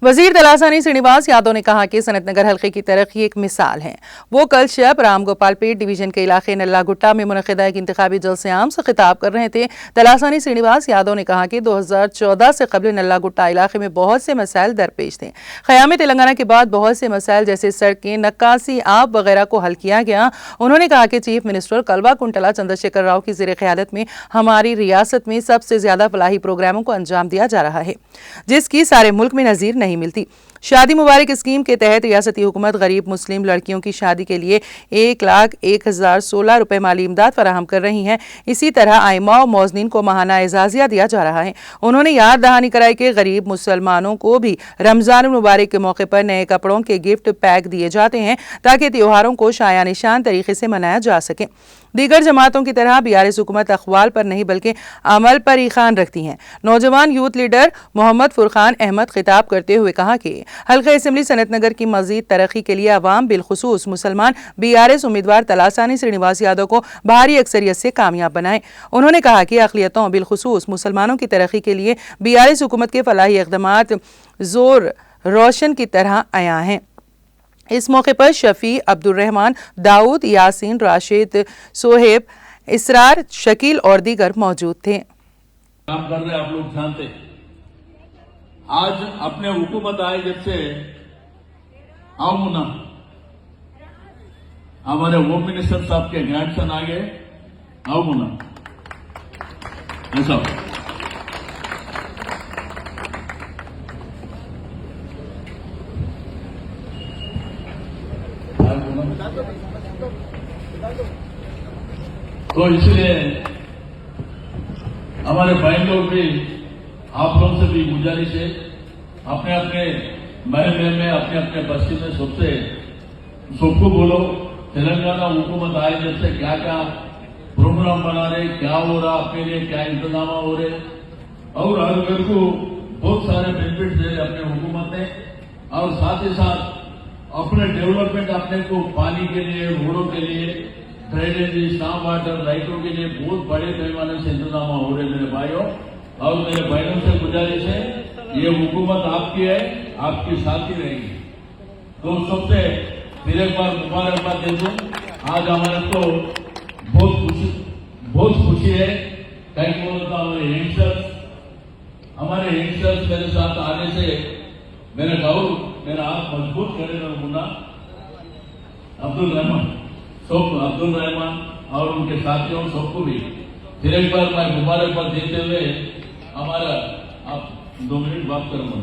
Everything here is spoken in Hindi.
वजीर तलासानी श्रीनिवास यादव ने कहा कि सनतनगर हल्के की तरक्की एक मिसाल है। वो कल शब राम गोपालपेट डिवीजन के इलाके नल्ला गुट्टा में मुनक़िदा एक इंतखाबी जलसे आम से खिताब कर रहे थे। तलासानी श्रीनिवास यादव ने कहा कि 2014 से कबल नल्ला गुट्टा इलाके में बहुत से मसाइल दरपेश थे। क़याम तेलंगाना के बाद बहुत से मसाइल जैसे सड़कें, नक्कासी, आब वगैरह को हल किया गया। उन्होंने कहा कि चीफ मिनिस्टर कलवा कुंटला चंद्रशेखर राव की ज़ेर क़यादत में हमारी रियासत में सबसे ज्यादा फलाही प्रोग्रामों को अंजाम दिया जा रहा है, जिसकी सारे मुल्क में नजीर नहीं मिलती। शादी मुबारक स्कीम के तहत रियासती हुकूमत गरीब मुस्लिम लड़कियों की शादी के लिए 1,01,016 रुपए माली इमदाद फराहम कर रही है। इसी तरह आइमा और मौजनीन को माहाना एजाजिया दिया जा रहा है। उन्होंने याद दहानी कराई कि गरीब मुसलमानों को भी रमजान मुबारक के मौके पर नए कपड़ों के गिफ्ट पैक दिए जाते हैं ताकि त्योहारों को शाया निशान तरीके से मनाया जा सके। दीगर जमातों की तरह बीआरएस हुकूमत अखवाल पर नहीं बल्कि अमल पर ईखान रखती है। नौजवान यूथ लीडर मोहम्मद फुरकान अहमद खिताब करते हुए कहा कि हल्का असम्बली सनतनगर की मजीद तरक्की के लिए अवाम बिलखुसूस मुसलमान बीआरएस उम्मीदवार तलासानी श्रीनिवास यादव को भारी अक्सरियत से कामयाब बनाए। उन्होंने कहा कि अक़लियतों बिलखुसूस मुसलमानों की तरक्की के लिए बीआरएस हुकूमत के फलाही इक़दामात जोर रोशन की तरह आया हैं। इस मौके पर शफी, अब्दुल रहमान, दाऊद, यासीन, राशिद, सोहेब, इसरार, शकील और दीगर मौजूद थे। काम कर रहे आप लोग जानते। आज अपने हुकूमत आए जब से आमुना हमारे होम मिनिस्टर साहब के ग्रैंडसन आ गए आमुना ऐसा तो इसलिए हमारे भाई लोग भी आप लोगों से भी गुजारिश है, अपने अपने महल में अपने अपने बस्ती में सबको बोलो तेलंगाना हुकूमत आए जब से क्या क्या प्रोग्राम बना रहे, क्या हो रहा, आपके लिए क्या इंतजाम हो रहे और हर घर को बहुत सारे बेनिफिट दे रहे अपने हुकूमत ने। और साथ ही साथ अपने डेवलपमेंट अपने को पानी के लिए, रोडों के लिए, ड्रेनेज, स्टाम वाटर, लाइटों के लिए बहुत बड़े पैमाने से इंतजाम हो रहे मेरे भाइयों। और मेरे भाइयों से गुजारिश है, ये हुकूमत आपकी है, आपकी साथ ही रहेगी। तो सबसे फिर एक बार मुबारकबाद दे दूं। आज हमारे को बहुत खुशी है। कई बोलता हमारे यंगस्टर्स मेरे साथ आने से मेरा हाथ मजबूत करेगा। मुन्ना अब्दुल रहमान और उनके साथियों सबको भी फिर एक बार मैं मुबारकबाद देते हुए हमारा आप 2 मिनट बात करूंगा।